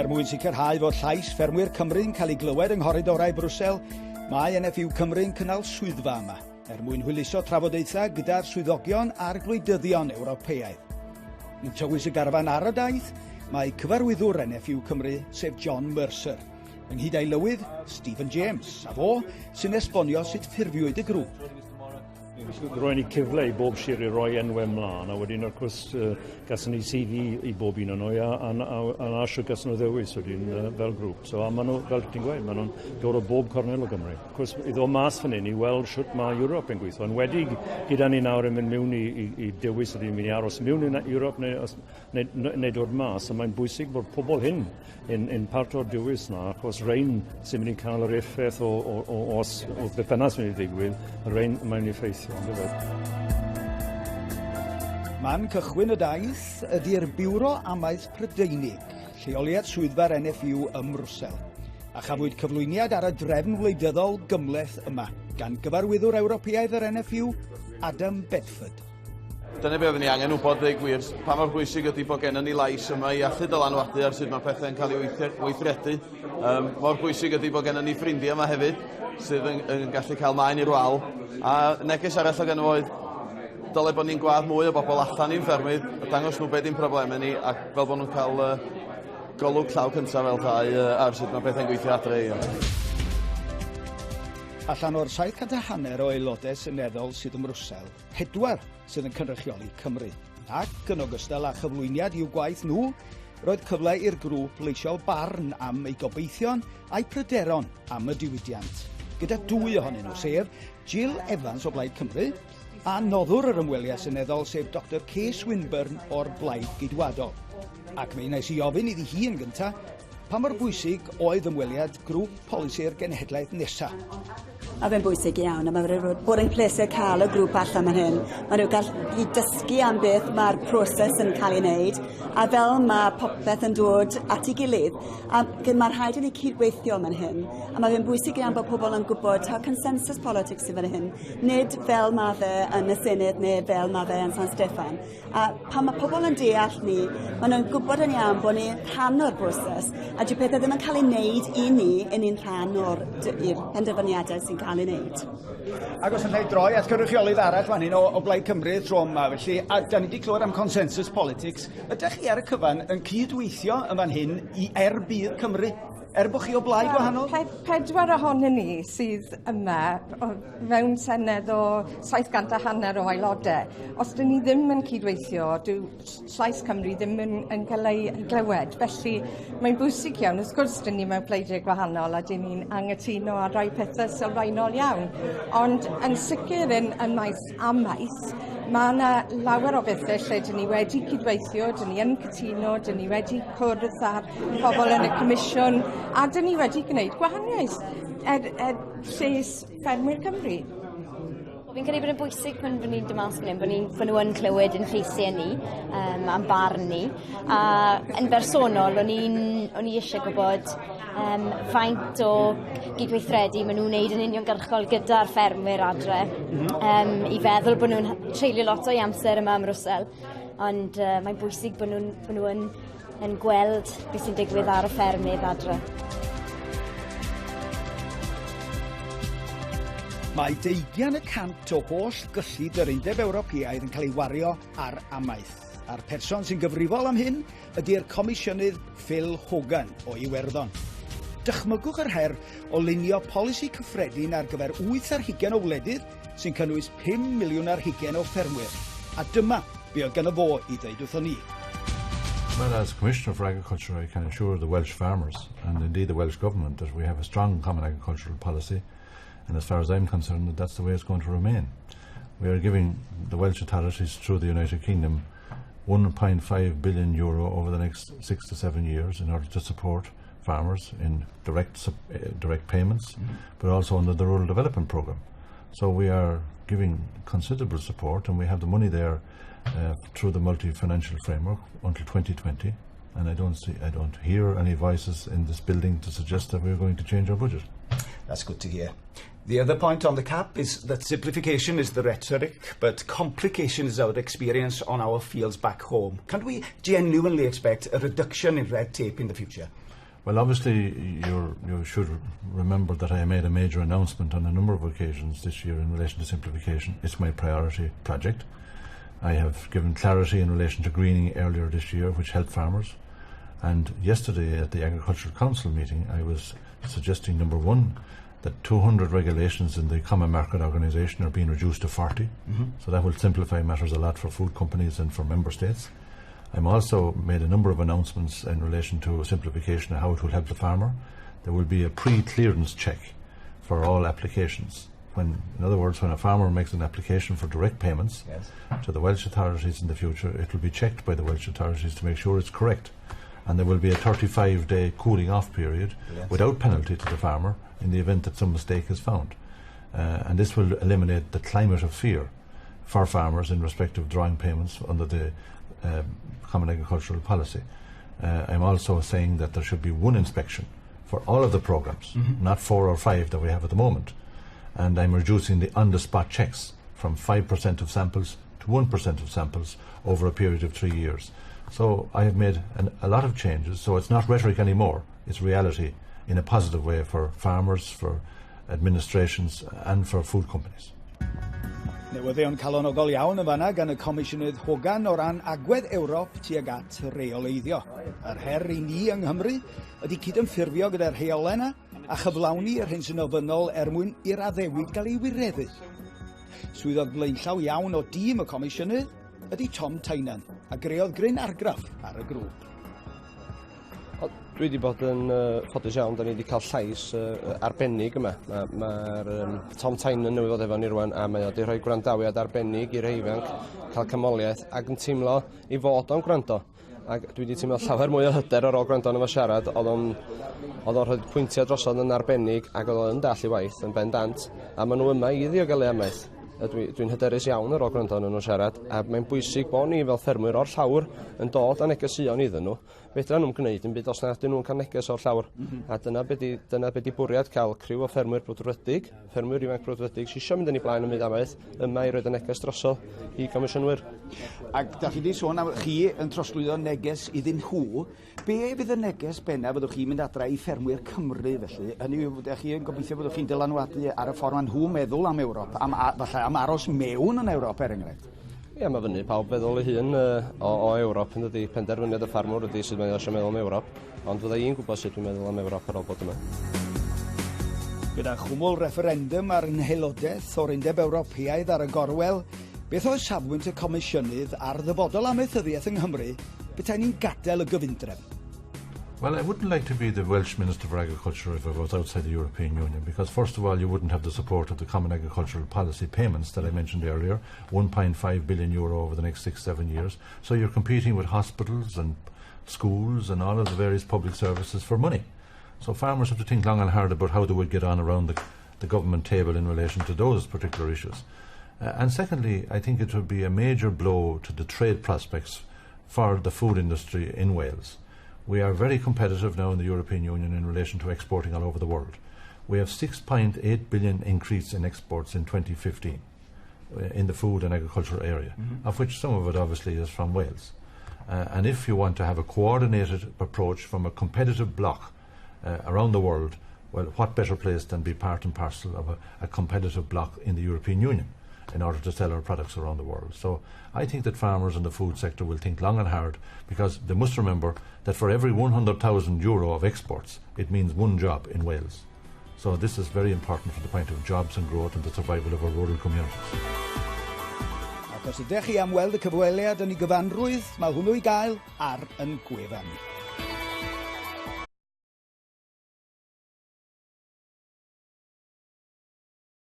mwyn sicrhau fod llais ffermwyr Cymru'n cael ei glywed yng nghoridorau Brwsel, mae NFU Cymru'n cynnal swyddfa yma, mwyn hwyluso trafodaethau gyda'r swyddogion a'r gwleidyddion Ewropeaidd. Yn tywys y garfan ar y daith, mae cyfarwyddwr NFU Cymru, sef John Mercer, ynghyd â'i lywydd Stephen James, a fo sy'n esbonio sut ffurfiwyd y grŵp. Roedd ni cyfle i bob sir i roi enwau mlaen, a wedyn wrth gwrs gason ni CV i bob un o'n nhw, a asio gason nhw ddewis wedyn fel grŵp. So, a maen nhw, fel ti'n gweud, maen nhw'n dod o bob cornel o Gymru. Wrth gwrs, iddo mas fan hyn i weld sut mae Ewrop yn gweithio. Yn wedig gyda ni nawr yn mynd mewn i dewis ydyn ni'n mynd i aros mewn i Ewrop neu dod mas, a mae'n bwysig bod pobl hyn yn part o'r dewis na, achos rhain sy'n mynd i cael yr effaith o beth bynnag sy'n mynd i ddigwydd, rhain mae'n effeithio. Man cychwyn y daith ydy'r Biwro Amaeth Prydeinig, lleoliad swyddfa'r NFU ym Mrwsel, a chafwyd cyflwyniad ar y drefn wleidyddol gymleth yma, gan gyfarwyddwr Ewropeaidd yr NFU, Adam Bedford. Dyna beth ni angen wybod ddeu gwir, pa mor bwysig ydy bod gennym ni lais yma i allu dylanwadu ar sut mae pethau'n cael ei weithredu. Mor bwysig ydy bod gennym ni ffrindiau yma hefyd, sydd yn gallu cael maen i'r wal. A neges arall o gennym oedd, dyle bod ni'n gwadd mwy o bobl allan i'n ffermydd, a dangos nhw beth i'n problemau ni, ac fel bod nhw'n cael golwg llaw cyntaf fel ddau ar sut mae pethau'n gweithio adre i. Allan o'r 750 o aelodau seneddol sydd ym Mrwsel, 4 sydd yn cynrychioli Cymru. Ac yn ogystal â chyflwyniad i'w gwaith nhw, roedd cyfle i'r grŵp leisio barn am ei gobeithion a'i pryderon am y diwydiant. Gyda 2 ohonyn nhw, sef Jill Evans o Blaid Cymru a noddwr yr ymweliad seneddol sef Dr Kay Swinburne o'r Blaid Geidwadol. Ac mi wnes i ofyn iddi hi yn gyntaf pa mor bwysig oedd ymweliad grŵp polisi'r genhedlaeth nesaf. A fe'n bwysig iawn, a mae'n bod yn pleser cael y grŵp allan fan hyn. Maen nhw'n gallu dysgu am beth mae'r proses yn cael ei wneud, a fel mae popeth yn dod at ei gilydd. A mae'n rhaid i ni cydweithio fan hyn, a mae'n bwysig iawn bod pobl yn gwybod taw consensus politics sydd fan hyn, nid fel mae fe yn y Senedd neu fel mae fe yn San Steffan. A pan mae pobl yn deall ni, maen nhw'n gwybod yn iawn bod ni'n rhan o'r broses, a dyw pethau ddim yn cael ei wneud i ni yn un rhan o'r penderfyniadau sy'n cael ei wneud. Ac os yn lle droi at cynrychiolydd arall fan hyn o Blaid Cymru tro yma, felly, a da ni wedi clywed am consensus politics, ydych chi ar y cyfan yn cydweithio yn fan hyn i bydd Cymru? Bo chi o blaid gwahanol? 4 ohonyn ni sydd yma mewn senedd o 750 o aelodau. Os dyn ni ddim yn cydweithio, dyw Llais Cymru ddim yn cael ei glywed. Felly mae'n bwysig iawn. Wrth gwrs, dyn ni mewn pleidiau gwahanol a dyn ni'n anghytuno a rai pethau sylfaenol iawn. Ond yn sicr yn maes amaeth, mae yna lawer o bethau lle dyn ni wedi cydweithio, dyn ni yn cytuno, dyn ni wedi cwrdd ar pobl yn y Comisiwn, a dyn ni wedi gwneud gwahaniaeth lles ffermwyr Cymru. Fi'n credu bod yn bwysig pan bod ni'n dymas fan hyn, bod nhw yn clywed yn lleisiau ni, am barn ni. A yn bersonol, o'n i eisiau gwybod faint o gydweithredu maen nhw'n wneud yn uniongyrchol gyda'r ffermwyr adre, i feddwl bod nhw'n treulio lot o'i amser yma ym Mrwsel. Ond mae'n bwysig bod nhw yn gweld beth sy'n digwydd ar y ffermydd adre. Mae 20% o holl gyllid yr Undeb Ewropeaidd yn cael ei wario ar amaeth. A'r person sy'n gyfrifol am hyn ydy'r Comisiynydd Phil Hogan o Iwerddon. Dychmygwch yr her o lunio polisi cyffredin ar gyfer 8 ar 20 o wledydd sy'n cynnwys 5 miliwn ar 20 o ffermwyr. A dyma be oedd gynno fo i ddweud wrtho ni. Well, as Commissioner for Agriculture, I can assure the Welsh farmers and indeed the Welsh Government that we have a strong common agricultural policy. And as far as I'm concerned, that's the way it's going to remain. We are giving the Welsh authorities through the United Kingdom €1.5 billion over the next 6 to 7 years in order to support farmers in direct payments, but also under the Rural Development Programme. So we are giving considerable support, and we have the money there through the multi-financial framework until 2020. And I don't hear any voices in this building to suggest that we're going to change our budget. That's good to hear. The other point on the CAP is that simplification is the rhetoric, but complication is our experience on our fields back home. Can we genuinely expect a reduction in red tape in the future? Well, obviously, you should remember that I made a major announcement on a number of occasions this year in relation to simplification. It's my priority project. I have given clarity in relation to greening earlier this year, which helped farmers. And yesterday at the Agricultural Council meeting, I was suggesting, number one, that 200 regulations in the Common Market Organisation are being reduced to 40. So that will simplify matters a lot for food companies and for member states. I'm also made a number of announcements in relation to simplification and how it will help the farmer. There will be a pre-clearance check for all applications. In other words, when a farmer makes an application for direct payments to the Welsh authorities in the future, it will be checked by the Welsh authorities to make sure it's correct. And there will be a 35-day cooling off period without penalty to the farmer in the event that some mistake is found. And this will eliminate the climate of fear for farmers in respect of drawing payments under the Common Agricultural Policy. I'm also saying that there should be one inspection for all of the programmes, not 4 or 5 that we have at the moment. And I'm reducing the on-the-spot checks from 5% of samples to 1% of samples over a period of 3 years. So I have made a lot of changes, so it's not rhetoric anymore, it's reality in a positive way for farmers, for administrations and for food companies. Newyddion calonogol iawn yn fanna gan y Comisiynydd Hogan o ran agwedd Ewrop tuag at reoleiddio. Yr her i ni yng Nghymru ydy cydymffurfio gyda'r rheolau yna a chyflawni yr hyn sy'n ofynnol mwyn i'r addewid gael ei wireddu. Swyddog blaenllaw iawn o dîm y Comisiynydd ydy Tom Tynan a greodd gryn argraff ar y grŵp. Dwi wedi bod yn ffodus iawn, da ni wedi cael llais arbennig yma. Mae'r Tom Tynan newydd fod efo ni rwan, a mae o wedi rhoi gwrandawiad arbennig i'r ifanc, cael cymoliaeth ac yn teimlo i fod o'n gwrando. Ac dwi wedi teimlo llawer mwy o hyder ar ôl gwrando yn efo siarad, oedd o'n rhoi pwyntiau drosodd yn arbennig ac oedd o'n dall i waith yn bendant, a maen nhw yma i ddiogelu amaeth. Dwi'n hyderus iawn ar ôl gwrando yn nhw siarad, a mae'n bwysig bod ni fel ffermwyr o'r llawr yn dod â negeseuon iddyn nhw. Fedra nhw'n gwneud yn byd os nad nhw'n cael neges o'r llawr. A dyna be di bwriad cael criw o ffermwyr brwdfrydig, ffermwyr ifanc brwdfrydig sy'n eisiau mynd yn ei blaen yn byd amaeth, yma i roed y neges drosodd i Comisiynydd. Ac da chi wedi sôn am chi yn trosglwyddo neges iddyn nhw. Be fydd y neges bennaf fyddwch chi'n mynd adra i ffermwyr Cymru felly? Hynny yw, ydych chi yn gobeithio fyddwch chi'n dylanwadu ar y ffordd ma'n nhw meddwl am Ewrop, falle am aros mewn yn Ewrop enghraifft? Ie, mae fyny pawb feddwl ei hun o Ewrop yn dydi. Penderfyniad y ffarmwr ydy sydd mae'n eisiau meddwl am Ewrop, ond fydda i'n gwybod sut dwi'n meddwl am Ewrop ar ôl bod yma. Gyda chwmwl referendum ar nhelodaeth o'r Undeb Ewropeaidd ar y gorwel, beth oedd safbwynt y Comisiynydd ar ddyfodol amaethyddiaeth yng Nghymru, beth ni'n gadael y gyfundrefn? Well, I wouldn't like to be the Welsh Minister for Agriculture if I was outside the European Union, because first of all, you wouldn't have the support of the Common Agricultural Policy payments that I mentioned earlier, €1.5 billion over the next 6-7 years. So you're competing with hospitals and schools and all of the various public services for money. So farmers have to think long and hard about how they would get on around the government table in relation to those particular issues. And secondly, I think it would be a major blow to the trade prospects for the food industry in Wales. We are very competitive now in the European Union in relation to exporting all over the world. We have 6.8 billion increase in exports in 2015 in the food and agricultural area, of which some of it obviously is from Wales. And if you want to have a coordinated approach from a competitive bloc around the world, well, what better place than be part and parcel of a competitive bloc in the European Union in order to sell our products around the world. So I think that farmers in the food sector will think long and hard, because they must remember that for every €100,000 of exports, it means one job in Wales. So this is very important from the point of jobs and growth and the survival of our rural communities. Ac os ydych chi am weld y cyfweliad yn ei gyfanrwydd, mae hwnnw i gael ar yn gwefan.